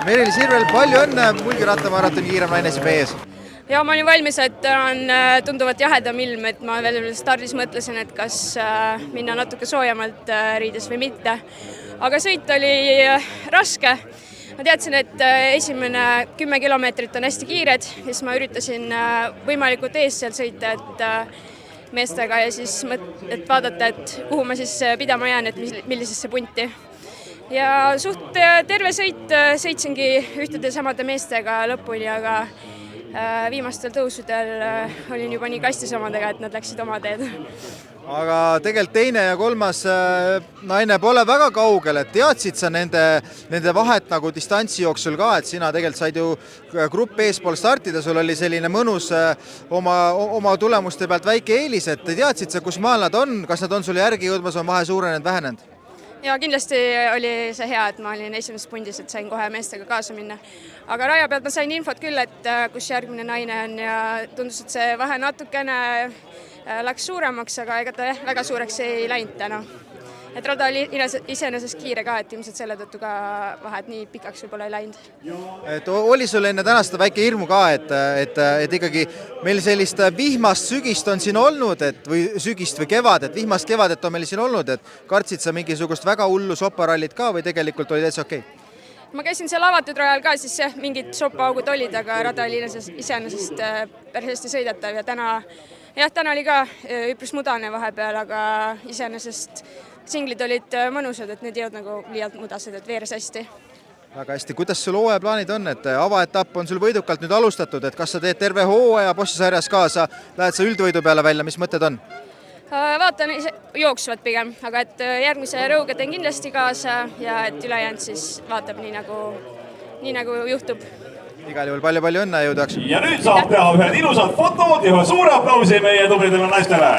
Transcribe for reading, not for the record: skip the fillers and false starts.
Meril Sirvel, palju õnne, Mulgi rattamaratoni kiirem naine siin meie ees. Ja ma olin valmis, et on tunduvalt jahedam ilm, et ma veel stardis mõtlesin, et kas minna natuke soojemalt riides või mitte. Aga sõit oli raske. Ma teadsin, et esimene 10 kilomeetrit on hästi kiired, siis ma üritasin võimalikult ees seal sõita, et meestega ja siis et vaadata, et kuhu ma siis pidama jään, et millisesse punti. Ja suht terve sõitsingi ühtede samade meestega lõpuni, aga viimastel tõusudel olin juba nii kastis omadega, et nad läksid oma teed. Aga tegelikult teine ja kolmas naine pole väga kaugel, et teadsid sa nende vahet nagu distantsi jooksul ka, et sina tegelikult said ju grupp eespool startida, sul oli selline mõnus oma tulemuste pealt väike eelis, et teadsid sa, kus maal nad on, kas nad on sulle järgi jõudmas, on vahe suurenenud, vähenenud? Ja kindlasti oli see hea, et ma olin esimeses pundis, et sain kohe meestega kaasa minna. Aga raja pealt ma sain infot küll, et kus järgmine naine on ja tundus, et see vahe natukene läks suuremaks, aga ega ta väga suureks ei läinud täna. Et rada oli iseenesest kiire ka, et ilmselt selle tõttu ka vahed nii pikaks võib-olla ei läinud. Et oli sul enne tänast väike hirmu ka, et ikkagi meil sellist vihmast sügist on siin olnud, või sügist või kevad, et vihmast kevadet on meil siin olnud, et kartsid sa mingisugust väga hullu soparallit ka või tegelikult oli täitsa okei? Ma käisin seal avatud rajal ka, siis mingid soppaaugud olid, aga rada oli iseenesest päris hästi sõidetav ja täna oli ka üpris mudane vahepeal, aga iseenesest singlid olid mõnusad, et need ei olnud nagu liialt mudased, et veeres hästi. Väga hästi. Kuidas sul hooajaplaanid on, et avaetapp on sul võidukalt nüüd alustatud, et kas sa teed terve hooaja bossisarjas kaasa, lähed sa üldvõidu peale välja, mis mõtted on? Vaatan jooksvat pigem, aga et järgmise rõuga teen kindlasti kaasa ja et ülejäänud siis vaatab nii nagu juhtub. Igal juhul palju õnne ja jõudaks. Ja nüüd saab teha ühed ilusad fotod ja ühe suure aplausi meie tublidele naistele.